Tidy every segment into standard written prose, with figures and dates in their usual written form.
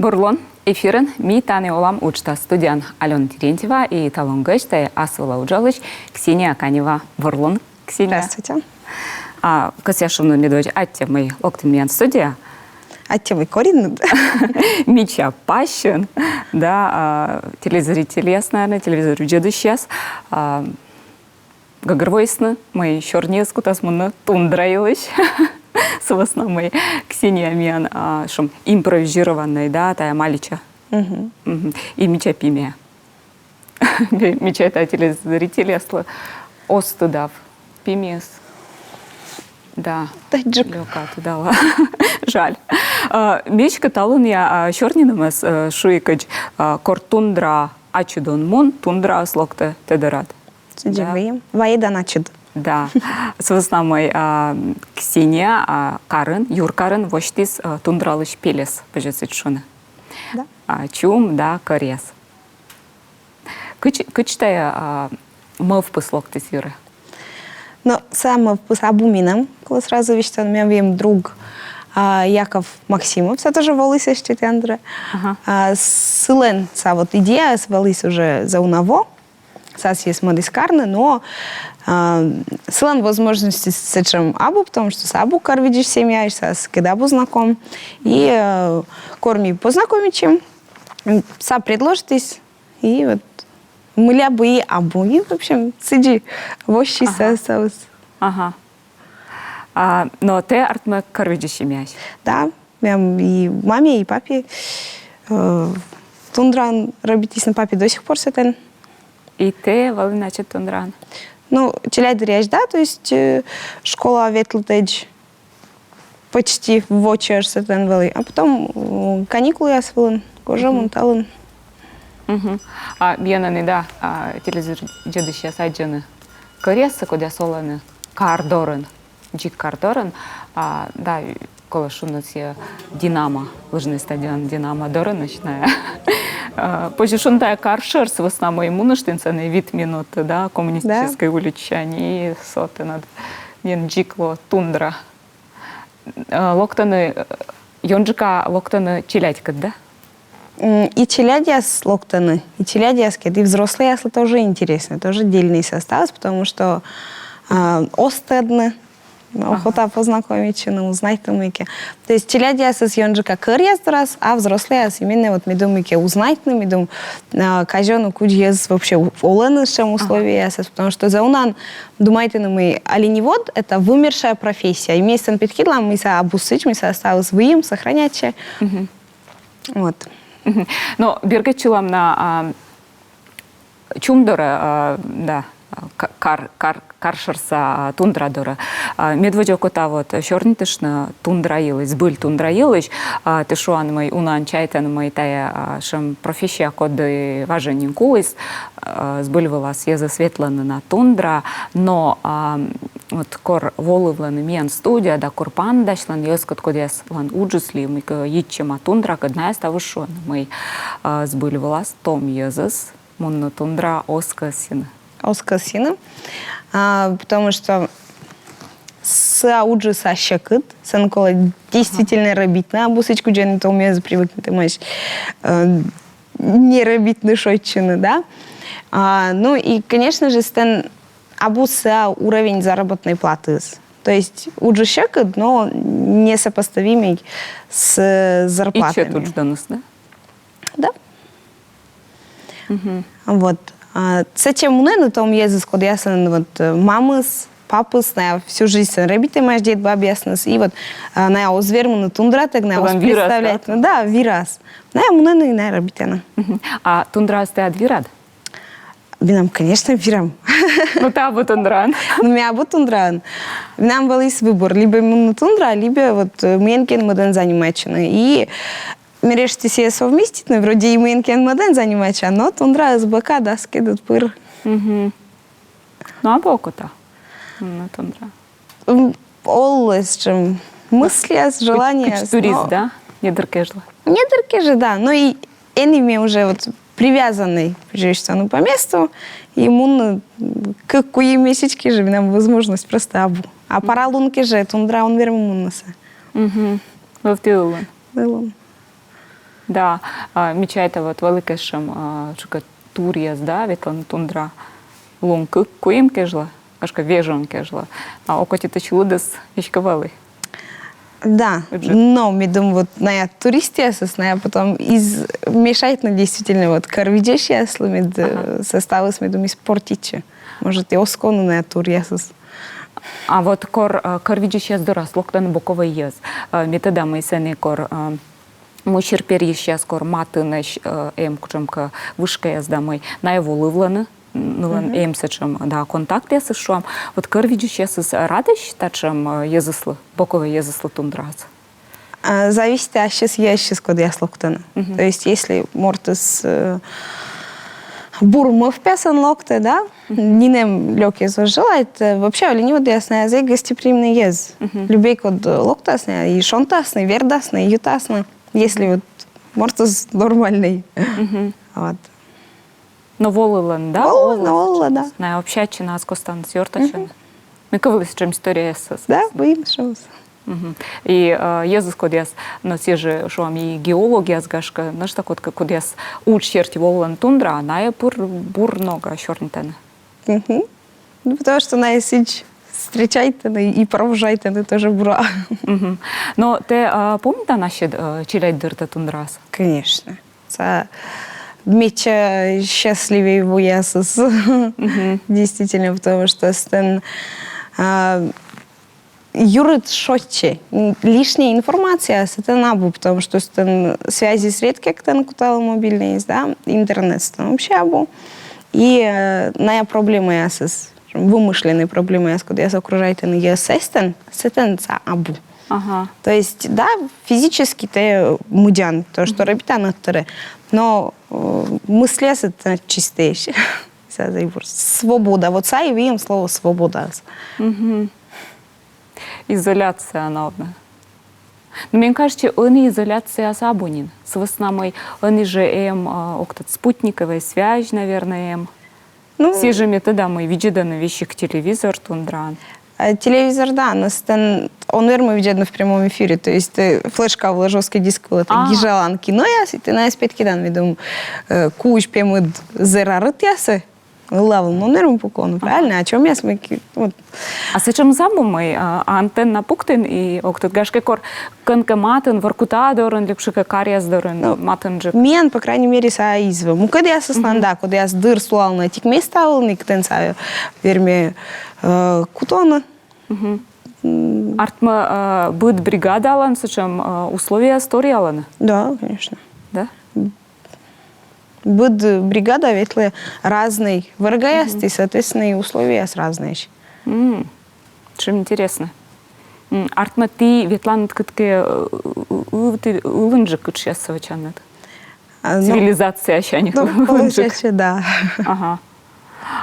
Бурлон эфирын ми таны олам учта студиян Алена Терентьева и талон гости Асула Уджалыч, Ксения Канева. Бурлон, Ксения. Здравствуйте. Кося Шумну Медведь, атте мы октемьян студия. Атте вы коренный. Мича пащен, да, телезрители, наверное, телевизор уджеду сейчас. Гагарвойсны, мы щорнеску тасмуна тундраилыч. С основной Ксения Миян, шум импровизированный, да, тая малича. И мича пимия. Мича это телезрители, остудав пимиес. Да, лёка туда, жаль. Мечка талун я щорнинамас шуикач кортундра ачудон мон тундра слогта тедерат. Сидевые. Ваида начуд. Да, с основной Ксения Карын, Юр Карын, воштис тундралыш пелес, пожалуйста, шуна. Да. Чум, да, корес. Кычтая мов послок ты сюры. Но сам по абуминам, коли сразу вещь, меня вем друг Яков Максимов, це тоже волися ще тендра. Силен, це вот идея, волись уже за унаво. Сейчас есть модискарны, но силан возможности с чем абу, потому что с абу кар видишь семья, с кедабу знаком. И корми познакомить чем. Са предложитесь, и вот мы бы и абу. И, в общем, сиди, вощи осталось. Ага. Но ты артма кар видишь семья? Да, и маме, и папе. Тундран робитесь на папе до сих пор сетен. И ты, значит, тундран? Ну, челядыряж, да, то есть школа ветлтедж почти в очер сетен вели. А потом каникулы я свелен, кожа монтален. Бьянаны, да, телезрители сайджаны. Кореса, куда солоны, кардорен, джик кардорен, да, коли у нас є Динамо, лыжный стадион Динамо Дорен, начиная. Позже шунтая каршерс в основном иммуноштинцаны вид минут, да, коммунистической уличани и соты над джикло тундра. Локтаны, йонджика локтаны челядька, да? И челядьяс локтаны, и челядьяски, и взрослые ясли тоже интересны, тоже отдельный состав, потому что остедны, охота познакомить, узнать тумыки. То есть челядьяс с йонджика кырьяс раз, а взрослые именно вот медумыки узнать, медум кажену кудьез вообще оленышем условия, потому что за унан думаете, мы оленевод это вымершая профессия. И месяц петкидла мы са обусыть, мы са осталось выим, сохранять. Вот. Но бергачилам на чумдора, да, каршерса тундрадора. Медведя кота вот щорнитышна тундраилась, быль тундраилась, ты шуан мой унан чайтан мой тая шем профессия коды важенин кулис, сбыльвала съеза светлана на тундра, но вот кор волывлан мен студия, да кор пандашлан, ескот кодес лан уджусли, мы ичема тундра, кодная ставу шуан мой сбыльвала том езас, мунна тундра оскасина. Оскасина, потому что с ауджи са щекыт, санкола действительно робить на бусычку джен то умею привыкнуть, ты можешь не робить на шойчины, да. Ну и, конечно же, стен абуса уровень заработной платы. То есть уджи щекыт, но несопоставимый с зарплатой. И че тут жданус, да? Да. Вот. Зачем мне на том языке, когда я сын вот мамы с папы с на всю жизнь ребята мои дед бабы ясно и вот на я озверму на тундра так на вас представлять, да, вирас, на я мне на ребята. А тундра сте адвирад? Нам, конечно, вирам. Ну та вот тундран. Ну меня вот тундран. Нам был есть выбор, либо на тундра, либо вот менькен моден заниматься и мережьте себе совместить, но вроде и мейнкен моден заниматься, но тундра с бока даски дут пыр. Ну а боку-то? Ну тундра. Оллес, чем мысли, желания. Турист, да? Недеркежла. Недеркежа, да. Но и эними уже вот привязанный, ну, по месту, ему как куи месячки же нам возможность просто абу. А пора лунки же тундра он верму муннаса. В тылу. Было. Да, мечайте вот велике шим, чука тур'яз, да, ветлан тундра, лунку куим кежла, ашка вежон кежла, а окоти тачилудес ишкавали. Да, но мы думаем, вот на туристе, на потом из мешает на действительно вот карвидеш, если мы составы, мы думаем, испортить. Может, и оскону на турьясус. А вот карвидеш яз дорас, локтан боковый яз. Метода мы сены кор мучер перещас кор матынеш кучемка вышка язда мы на его лывланы. Сечем да контакт ясы шуам. Вот карвидеш ясыз радыш тачем языслы, боковый языслы тундраз. Зависит от сейчас куда я слоктана. То есть, если мортес бурмов пясан локте, да, нинем лёгкий желает, вообще ленивый ясный язык гостеприимный ез. Любей код локтасный, и шонтасный, вердасный, ютасный. Если вот мортес нормальный. Вот. Но волылан, да? Волыла, да. На общачина с костан сёртачен. Мы кавылись, чем история с. Да, боим шоус. И езус кодяс, но те же, что и геология с гашка, наш так вот, кодяс учерти волан тундра, а на бур много щорнитена. Потому что на сич встречайте и провожайте, это тоже бура. Но ты помнишь наши чилять дырта тундрас? Конечно. Это меча счастливее его ясус. Действительно, потому что стен юрит шотче. Лишняя информация с это набу, потому что стен связи с редкой, как на кутала мобильный есть, да, интернет стен вообще абу. И на проблема ясус, вымышленные проблемы ясус, когда яс окружает на ясестен, сетен за абу. Ага. То есть, да, физически ты мудян, то, что рабита на тире, но мысли это чистые. Свобода. Вот са и видим слово свобода. Изоляция она одна. Но мне кажется, он изоляция особенная. С веснамой он же спутниковая связь, наверное, ну, все же методами видят на вещи к телевизор, тундран. Телевизор, да, он, наверное, видят в прямом эфире. То есть флешка в жесткий диск, это гижаланки. Но я ты на S5 дан, видим, куч пемыд зерарыт ясы. Лавл, ну, наверное, покону, правильно? О чем я смеки? Вот. А с чем забумай? Антенна пуктин и октот гашке кор конка матен, воркута дорен, лепшика кариас дорен, матен джек. Мен, по крайней мере, са изве. Ну, когда я соснанда, когда я сдыр слуал на этих местах, никтен са верме кутона. Артма будет бригада алан, с чем условия истории алана? Да, конечно. Да? Будет бригада, ведь разные выргаясты, соответственно, и условия разные. Чем интересно. Артма ты ветлан ткатке улынжик сейчас совачанет. Цивилизация ощаних улынжик. Да. Ага.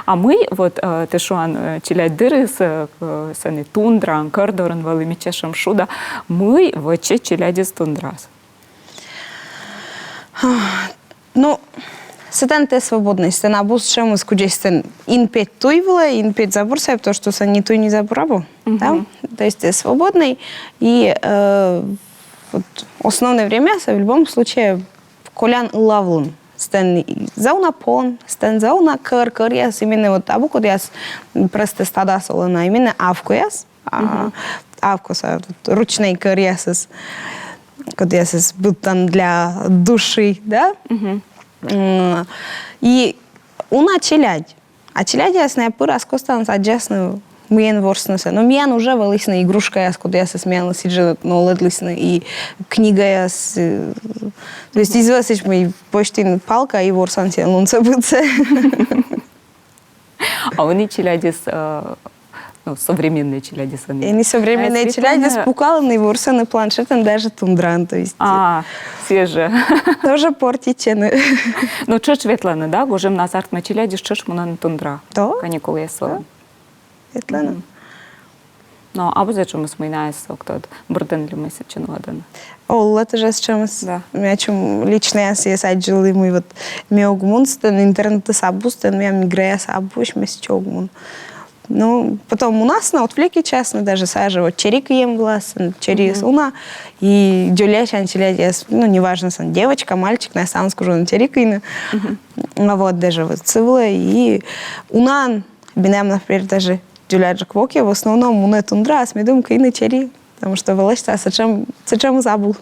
А мы, вот, ты шуан чилять дыры с тундран, кордоран, валымичешем шуда, мы ваче чиляди с тундрас. Ну, сетен те свободный, стен абус шему скудестен инпет туйвла, инпет забурса, потому что са не туй не забурабу, да? То есть ты свободный, и вот, основное время в любом случае колян лавлун. Стен зауна пон, стен зауна кар яс, именно вот абу, когда яс просто стада солона, именно авку яс, авку са ручной кар ясас. Когда я был там для души, да? И уна челядь. А челядь ясная пыра скостан саджасную миен ворснулся. Но миен уже вылысна игрушка яс, куда я смеяла сиджу, но ледлысна и книга яс. То есть известно, мой почти палка и ворсан сел лунца быце. А они челяди ну, современные челяди сами. И не современные челяди спукаланы, ворсаны планшетом, даже тундран, то есть. Все же. Тоже портичены. Ну, чеш ветлана, да? Гожем на азарт на челяди, чеш мунан тундра. Да. Каникулы ясла. Ветлана. Ну, а зачем мы смеяемся, кто бурден ли мы сейчас ладно? О, это же с чем с. Да. Я чем лично я себе саджил и мы вот меогмун, стен интернет сабустен, я мигрея сабуш, мы с чогмун. Ну, потом у нас на отвлеке честно, даже сажа вот черик ем власен, через уна, и дюлящан челядес, ну, неважно, сан девочка, мальчик, на самом скажу, на черик ина. А вот даже вот цивла, и унан, бинем, например, даже дюляджик воки, в основном уна тундра, а смедум кайны чери, потому что влашта, сачем забыл.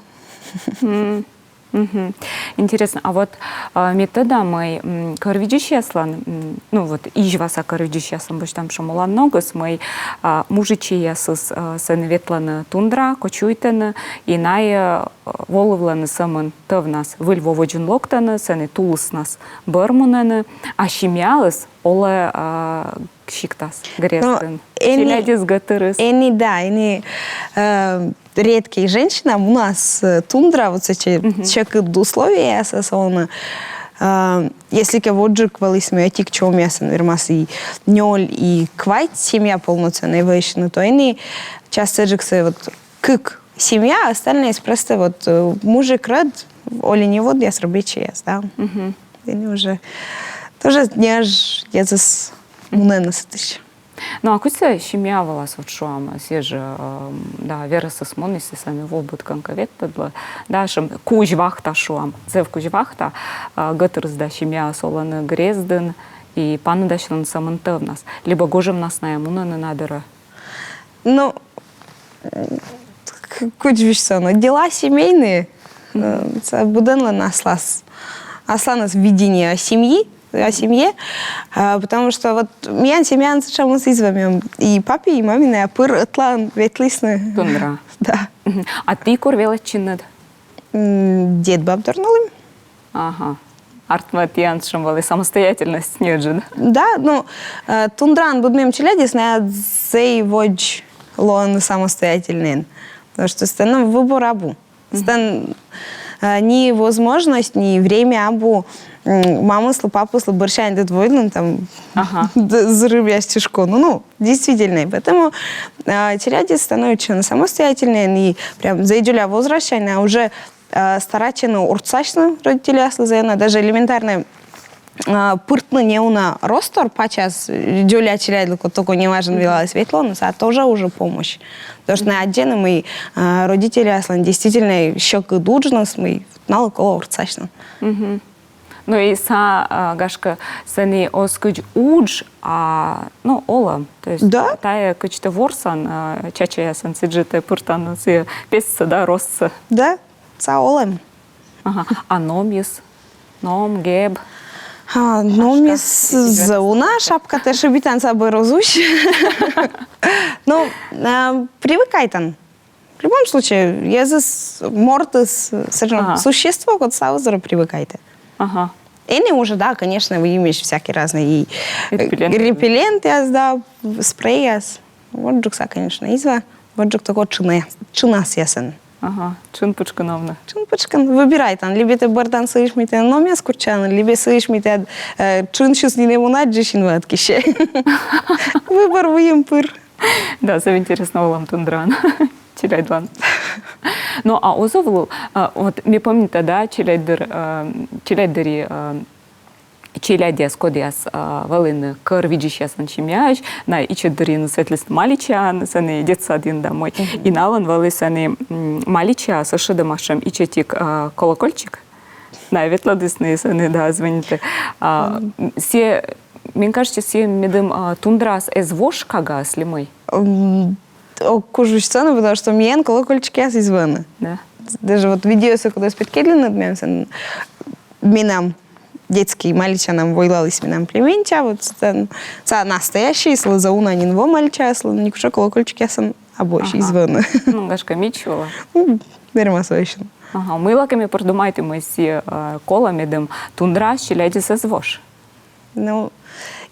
Мгм. Интересно, а вот метода мой корвидющияслан, ну вот ижваса корвидющияслан, бо там шамулан ногос, мой мужичиясыз сенветлана тундра, кочуйтена, и най воловланы самын тывнас выльвоводжун локтаны, сене тулыс нас бырмунаны, а щемялыс оле кшиктас грестын. Челядис гатырыс. Эни, да, эни редкие женщины, у нас тундра, вот эти человек условия, соответственно, если кого-джик валисме отик чего мясо, вермас и нёль и квайт, семья полноценная вещина, то они часто джиксы вот как семья, остальные просто вот мужик рад, оли не вот я срубичи яс, да. Они уже тоже не аж я зас мунена сатыш. Ну, а куца щемя волас вот шуам, сеже, да, верасы смонisi сами вобут конкавет подла, да, шам куж вахта шуам, зев куж вахта, гатырс да щемя соланы грезден, и паны дашлан самынты в нас, либо гожем нас на ямуна на надыра. Ну, куч вишься, но дела семейные, буденла наслас, асланас видение о семье, потому что вот меня семья зачем мы с извами и папе, и маме на пыр атлан ветлисны. Тундра. Да. А ты курвела чиннад? Дед баб дорнули. Ага. Артматьян шамвали самостоятельность неджин. Да, ну, тундран будем челядис на зей водж лон самостоятельный. Потому что станом выбор абу. Стан ни возможность, ни время абу. Мама слу, папа слу, борщань дед войден, там, зарыбья стишку. Ну, действительно. Поэтому челядис становится самостоятельный, и прям за идюля возвращения, а уже старательно урцачно родители слезена, даже элементарно пыртно не уна ростор, почас дюля челядил, только не важен вела светло, а тоже уже помощь. Потому что на отдельно мы родители аслан действительно щек и дуджнос, мы нал около урцачно. Ну и са гашка сани оскуч удж, ну ола, то есть да? тая качта ворсан, чача ясан сиджите пыртан, си песца, да, росца. Да, са олем. Ага. А номис, ном, геб. Номис зауна, шапка też обитан собой розущ. Ну, привыкай там. В любом случае, я здесь мортес, существо, вот саузера привыкайте. Ага. И уже, да, конечно, вы имеете всякие разные и репелленты, да, спреи, вот джукса, конечно, изва, вот джук такой чинас ясен. Ага, чинпочкановна. Чинпочкан, выбирай там, либо ты бардан слышишь мне те номия скурчан, либо слышишь мне те чиншус не немунат джишин ваткище. Выбор выем пыр. Да, це інтересно вам тундран. Челядван. Ну, а озовлу, вот, ми помните, да, челядия скодиас велин кървиджишия санчимяш, на ичедырин светлист малича, сани детса один домой. И налан вели сани малича, саши домашем, ичетик колокольчик. На ветладисные сани, да, звоните. Все, мне кажется, все медым тундрас эзвош кага слимой. Кужу сцену, потому что мне колокольчики я изваны. Да. Даже вот видео, когда спит Кедлин, минам детский малича нам войлались минам племенча, вот это настоящий, если зауна не его малича, если никуда колокольчики я сам обои изваны. Ну, гашка мічувала. Верма свойщен. Ага, ми лаками продумайте ми сі кола медим тундра, щеляді звош. Ну,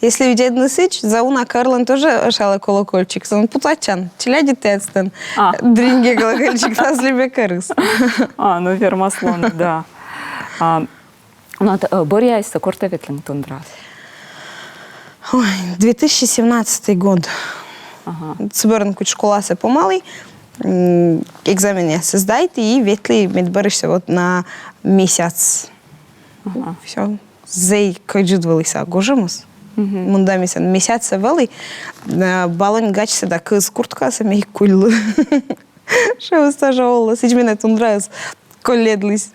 если видеть насыч, зауна Карлан тоже шала колокольчик, он путачан, челяди тестен, дринги колокольчик, нас любит корыс. Ну вермаслон, да. Боряйся, корта ветлинг тундра. Ой, 2017 год. Соберен куч школасы помалый, экзамене создайте и ветли медборишься вот на месяц. Все. Зей кайджудвалися гожимус. Мында мисен месяца вели, балон гачса да кыз курткасы мей куйлы. Что тоже олла, сичмене тундрас колледлис.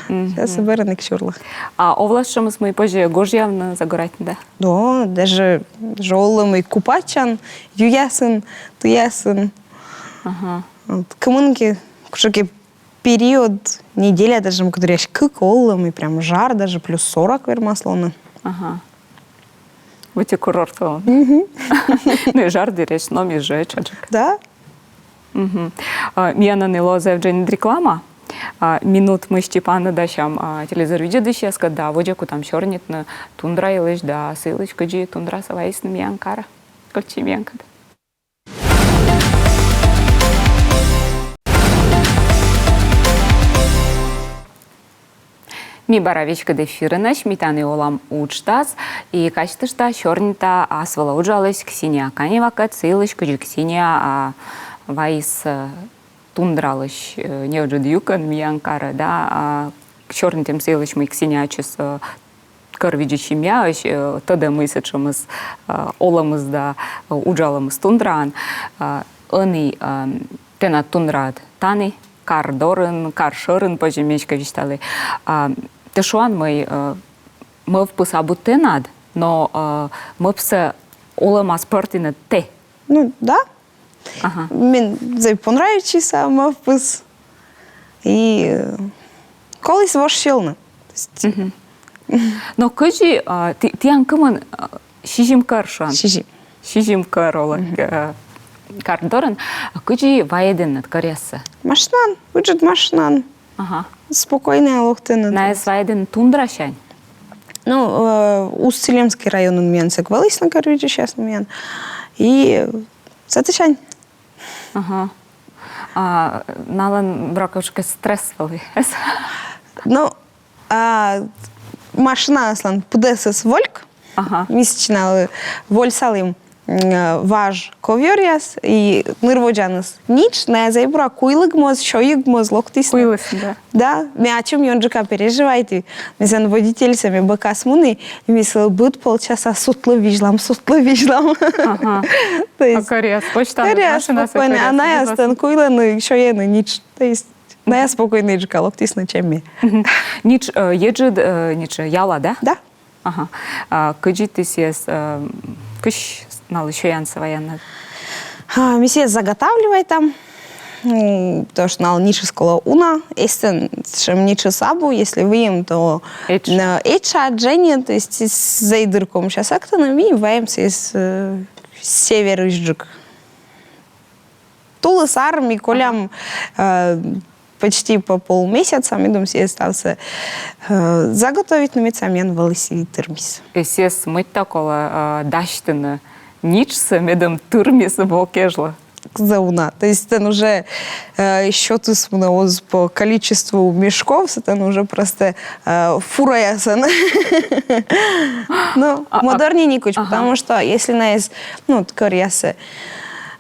Сейчас береник чурла. А овлашымыз мы позже гожьявно загоратында. Да, даже жоллы мы купачан, юясын, туясын. Ага. Кымынки, кушаки период, неделя даже, мы которые кыколлы, мы прям жар, даже плюс 40 вермаслоны. Ага. Выйти курортом. Ну и жар диречь, но ми же чаджик. Да? Мияна нело заявджень реклама. Минут мы Степана дащам телевизор видя когда водяку там чернит на тундра и лишь да сылочка джи тундра савайс на миянкара. Кольчи миянкада. Ми баравичка дефирыныш, митаны олам учтас, и качествышта чернита асвала уджалась Ксения Каневака, сылочка джи Ксения вайс тундралыш не уже дюкан миянкара, да, чернитем сылыш мы Ксениячис кървиджи чимяш, тогда мы сечемыз оламыз да уджаламыз тундран, они тена тундрад тани, кар дорын, кар шырын пожемечка вишталы. Тешуан мы впыса будто над, но мы пса оламаз портина те. Ну, да. Ага. Мен понравится мой вкус. И колись вошелна. Но кажи, ты анкаман шижим каршан. Шижим карола. Кардоран, кажи ваеден над кареса. Машнан, уджет машнан. Ага. Спокойная лохтена. На ваеден тундрашань. Ну, Усть-Целемский район у меня согвались на Корвиде сейчас у меня. И затышань. Ага. Налан браковшка стрессовый. Ну, машина аслан пудесес вольк. Ага. Месячна вольсалим важ ковьоряс и нырводжанас. Нич на заибра куйлыгмоз, шоюгмоз, локтис. Куйлыс, да. Да, ми о чем йонджика переживаете. Мисен водитель сами бака смуны, мисел будет полчаса сутло вижлам. Ага. То есть кариас, почта. кариас спокойно, она я стан куйланы, шоены, нич. То есть на я спокойно джика локтис на чем ми. Нич еджид, нич яла, да? Да. Ага. Кажи ты сес, кыш нал еще янса военная. Миссия заготавливай там. То, что на ниче скола уна, если чем ниче сабу, если вы им, то эча дженни, то есть с зайдырком сейчас как-то на ми ваемся из севера жжик. Тулы с армией, колям почти по полмесяца, мы думаем, все остался заготовить на мецамен волоси термис. Сес мыть такого даштина ничса медом термис волкежла. Зауна. То есть это уже счет по количеству мешков, это уже просто фура ясен. Ну, модернее никуч, потому что если на есть, ну, ткарьясы,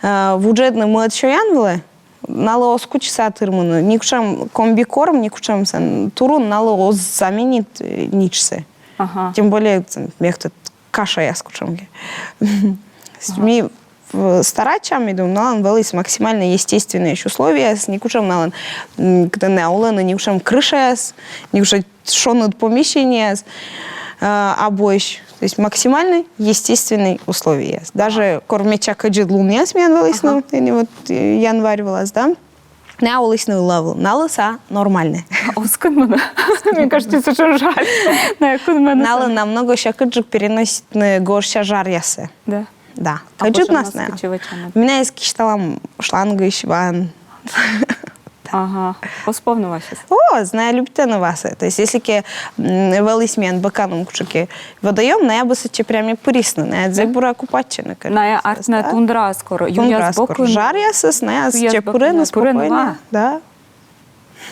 в уджедном мы отшоянвали, нало оскучса тырмыны, никушам комбикорм, никушам турун нало заменит ничсы. Тем более, мехтет каша яскучам. Мы старачам иду, налан велись максимально естественные условия, с никушам налан, когда не аулена, никушам крыша, никушам шонут помещения, обоищ. То есть максимально естественные условия. Даже кормяча каджид луния сменилась, ну, вот январь вылаз, да? Не аулись на лаву, на лоса нормально. Осканмана. Мне кажется, это же жаль. Нала намного еще каджик переносит на горща жар ясы. Да. Да. Каджит нас не. У меня есть кишталам шланга ищеван. Ага. Вспомнила сейчас. О, знаю, любите на вас. То есть, если ке велись мен баканом кучаки водоем, на я бы сочи прямо пурисно, на я зебура купачина. На я артна тундра скоро. Тундра скоро. Жар я сос, на я сочи пурена спокойно. Да.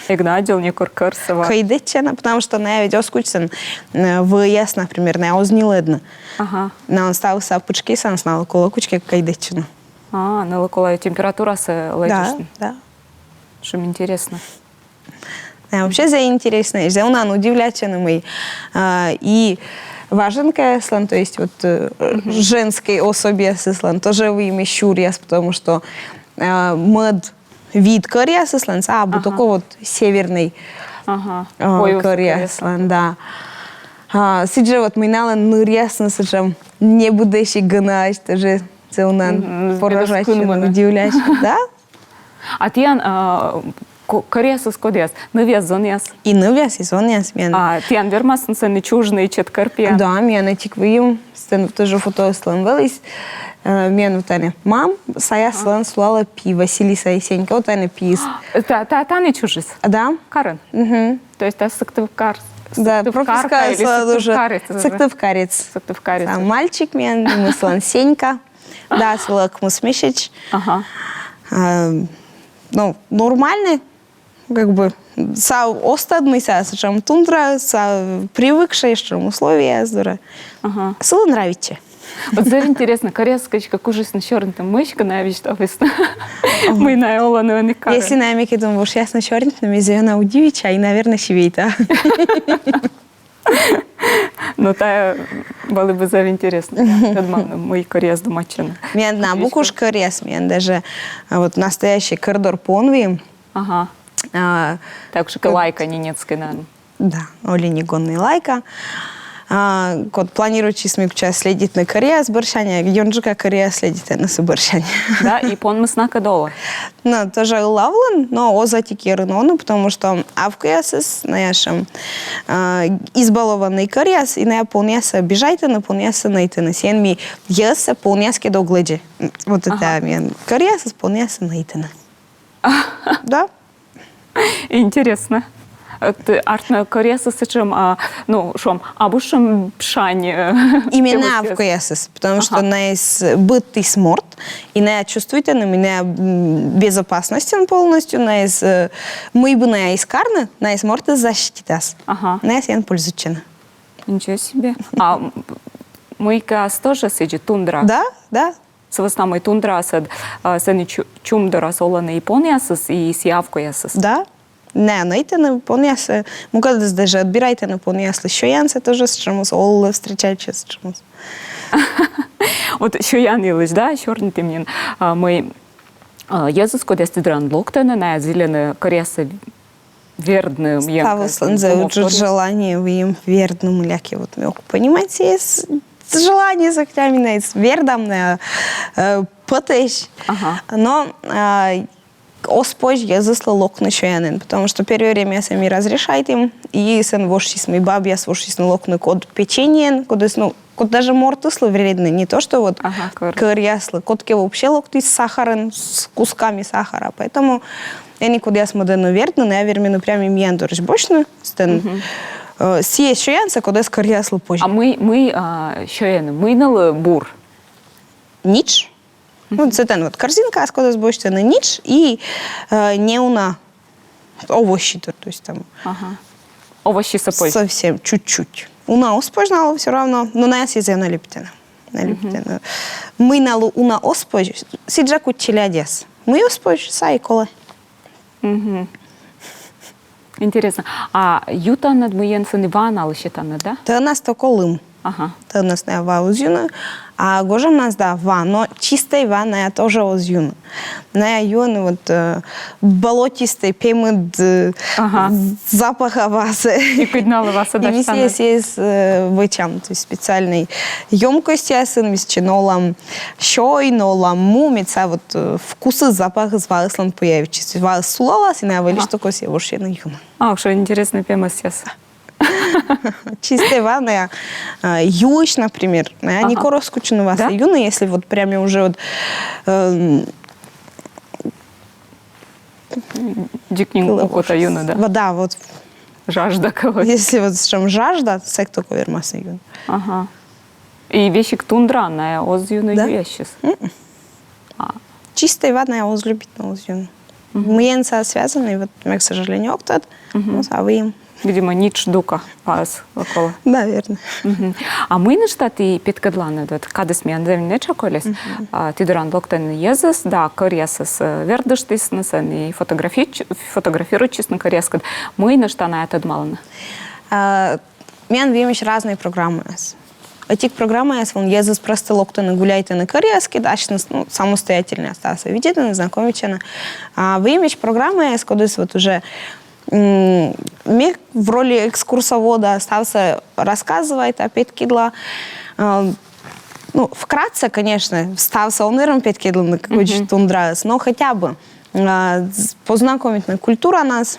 Игнадил не куркарсова. Кайдечена, потому что на я ведь скучен в яс, например, на я узниледно. Ага. На он стал сапучки, сан знал около кучки кайдечена. На около температура с летишь. Да. Что мне интересно. Вообще заинтересно. Заунан удивляется на мой. И важенка слан, то есть вот женской особе слан, тоже в имя щуряс, потому что мод вид Корея слан, а вот только вот северный Корея слан, да. Сиджа вот минала нырясно, сиджам не будешь и гнать, тоже целнан поражающим, удивляющим, да? А тиян Кореясыз кодяс, нывяз зоняс. И нывяс, и зоняс мен. А тиян вермасын сен чужный чет карпия. Да, мен этик выем, стен тоже фото слан велись. Мен вот они, мам, сая слан слала пи, Василиса и Сенька, вот они пис. Та не чужис. Да? Карен. То есть та сыктывкар. Да, пропускаю слан уже. Сыктывкарец. Сыктывкарец. А мальчик мен, мы слан Сенька. Да, слак Мусмишич. Ага. Ну, нормальный, как бы, са остадный, са чем тундра, са привыкший, что условия, здорово. Ага. Сыло нравится. Вот это интересно, корейская, как ужасно черная мышка, навіть что мы на Олану не кажем. Если на мике думаешь, ясно черная, но она удивится, и, наверное, сивейта. Ну, та было бы за интересно. Мой корейс домачен. Мне одна букуш корейс, мне даже вот настоящий коридор понви. Ага. Так что лайка ненецкая, наверное. Да, олени-гонный лайка. Код планируючи смикча следить на Корея с борщания, Йонджика Корея следит на соборщание. Да, и пон мы снака дола. Ну, тоже лавлен, но озатики рынону, потому что авкуясис нашим избалованный Кореяс, и на японияса бежайте, на японияса найти на сенми, яса полняски до гледжи. Вот это мен. Кореясис полняса найти. Да? Интересно. Артна Кореяса сычем, ну, шом, абушем пшань. Именно авкуясис, потому что на есть быт и сморт, и на чувствуете, на меня безопасностен полностью, на есть мы бы на есть карны, на есть сморт защититас. Ага. На есть ян пользучена. Ничего себе. А мойка тоже сидит тундра? Да, да. Свастамой тундра сен чумдора солана япониясис и сиавкуясис. Да. Не, найти на понесли. Могу даже отбирайте на понесли. Що янце тоже с чимось, оле встречаючи с чимось. Вот що ян ілиш, да, чорний тимнін. Ми єзус кодес тидран локтена, на зелене кореса вердным янка. Ставил сланзе, уже желание в им вердным ляке. Вот мог понимать, есть желание за ктямина, есть вердам на потещ. Но Оспoj je zaslalo okno потому что первое время я сами разрешает им, и сен вошись мой бабья свошись на локно код печенье, код ну, код даже мортысло вредно, не то что вот корьясло, код ке вообще локти с сахаром, с кусками сахара, поэтому я никуда я смодену вердно, но я вермину прямо им яндориш бочно, стен сие шоянца, куда с корьясло позже. А мы шояны, мы на бур. Нич. Ну, це ten вот корзинка, сколько сбочится на ніч и не на овощи, то есть там. Ага. Овощи сапой. Совсем чуть-чуть. Уна оспожнала все равно, но на яс на лептина. Мы на уна оспож, сиджаку челядес. Мы оспож сайкола. Интересно. А юта над муенсен Ивана алышетана, да? Та нас то колым. Ага. Та нас не ваузюна, а гожам нас да ва, но чистая ванна я тоже озюна. На юн вот болотистый пемыд запаха васы. И киднала вас И везде есть вычам, то есть специальной емкости, я сын висчинолам щой, нолам мумица, вот вкусы запах с васлом появится. Вас сулалась и на вылез только все вообще на юна. А, что интересно пема сейчас. Чистая ванна, юж, например, не скучно вас, юна, если вот прямо уже вот дикнинг кота юна, да? Вода, вот. Жажда кого-то. Если вот чем жажда, сек только вермаса юна. Ага. И вещик тундра, на оз юна вещи. Чистая ванна, я оз любит на оз юна. Мыенца связаны, вот, к сожалению, кто-то, но савым. Видимо, ніч дука вас около. Да, верно. А ми на штати підкадлани, кадес ми андем не чаколес. Ти дуран локтен єзес, да, корєсес вердештис несен і фотографируючись на корєскад. Ми на штана это дмалана. Мен вимеш разные программы. Этик программа есть, вон езус просто локтаны гуляйте на корейский, дальше ну, самостоятельно остался. Видите, знакомиться. А в имидж программы есть, когда вот уже мне в роли экскурсовода остался рассказывать опять кидла. Ну, вкратце, конечно, стався оныром опять кидла на какой-то тундрас, но хотя бы познакомить на культура нас.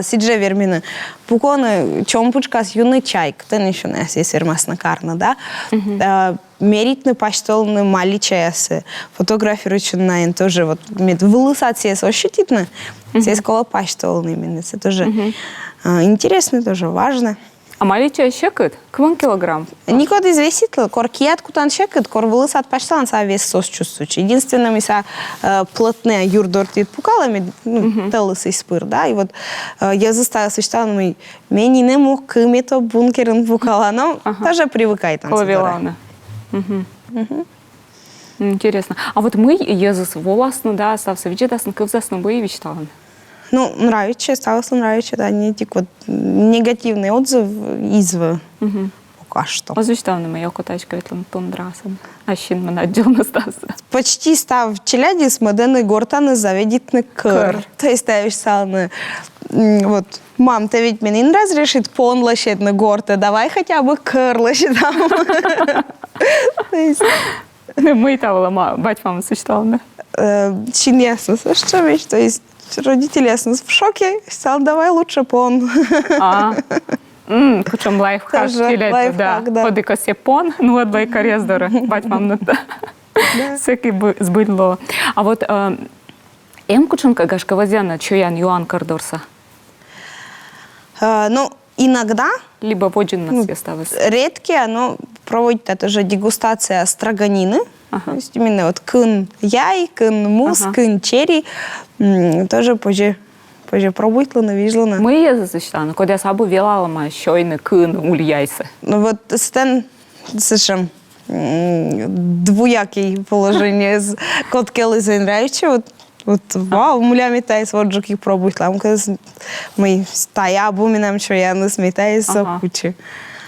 Сидже вермина пуконы чомпучка с юный чайк, ты еще не есть вермасна карна, да? Меритный паштолный мали чаясы, фотографирующий на тоже вот мед вылысаться ощутительно, здесь коло паштолный именно, это тоже интересно, тоже важно. А мали чай щекает? Кван килограмм? Никуда известит, кор кият кутан щекает, кор вылысат паштолан, са вес сос чувствует. Единственное, мы са плотные юрдортит пукалами, телысы спыр, да, и вот я заставила существовать, мы мені не мог кымето бункерен пукала, но тоже привыкает. Коловилана. Интересно. А вот мы, Езус, воласно, да, остався виджедасно, кывзасно боевичталан. Ну, нравится, осталось нравится, да, не тик вот негативный отзыв изв пока что. Озвучтавна моя котачка ветлан тундрасом. А щин мене отдельно стався. Почти став челяди с модены гортаны заведитны кыр. То есть ставишь салны, вот, мам, ты ведь мне не разрешит пон лощет на горта, давай хотя бы кыр лощет там. Мы и того лома, бать мама существовала. Чин ясно, что вещь, то есть родители ясно в шоке, сказал, давай лучше пон. Кучом лайфхак, да. Ходи косе пон, ну от байка рездора, бать мам на та. Всякий збидло. А вот кучунка гашка вазяна, чуян юан кардорса? Ну, иногда. Либо воджин нас осталось. Редкие, но проводит это же дегустация строганины. То есть именно вот кын яй, кын мус, кын черри. Тоже позже пробуйте, навижу. Мы ее засчитали, когда я сабу велала ма щойны кын ульяйся. Ну вот стен слышим двуякий положение с коткелы зайнраючи. Вот вау, мулями тайс вот жуки пробуйте. Там когда мы стая буминам что я не сметаюсь сокучи.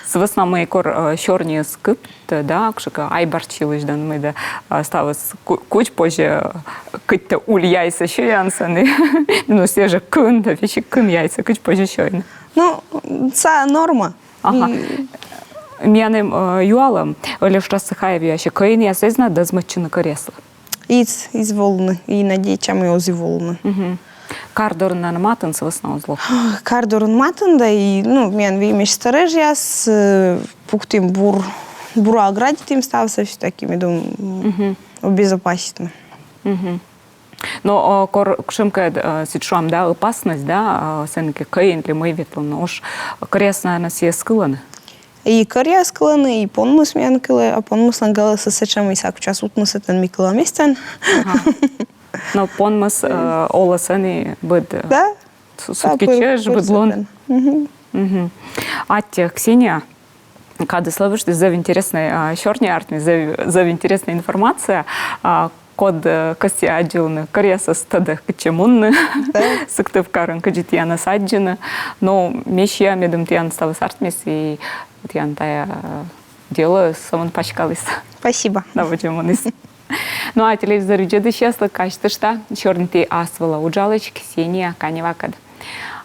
С весна кор чорні скипти, да, кшика айбарчилиш, да, ми да ставис куч позже китте уль яйця, що янсани, ну все же кун, да, вічі кун яйця, куч позже щойно. Ну, це норма. Ага. М'яним юалом, Олеш Расихаєві, ще коїн я сезна, да змачина коресла. Із волни, і надіячами озі волни. Кардорн на матен с весна зло. Кардорн матен, да, і, ну, мен вимеш стареж я с пуктим бура оградитим стався, все такими, думаю, обезопасительно. Но кшимка сичуам, да, опасность, да, сенки каин ли мы ветлан, уж коресна на все скыланы. И коря скыланы, и понмус мянкылы, а понмус лангалы сосечам, и саку час утмусетен микыла местен. Но понмас оласани быд. Да? Сутки чеш быд лон. Аття, Ксения, когда слышишь, за интересной черной артми, за интересная информация, код кости отделаны коряса стада качемунны, сыктыв карен каджитьяна саджина, но мещия медом тьян стала с артмис, и тьян тая дело самон пачкалась. Спасибо. Да, почему не. Ну, а телевизор джеды счастливы, качество что черный ты асвала уджалочки, Ксения Канева кад.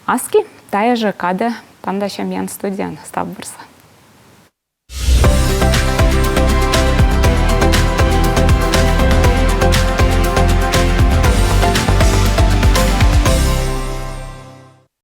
Аски, тая же када пандашам ян студиан стабурса.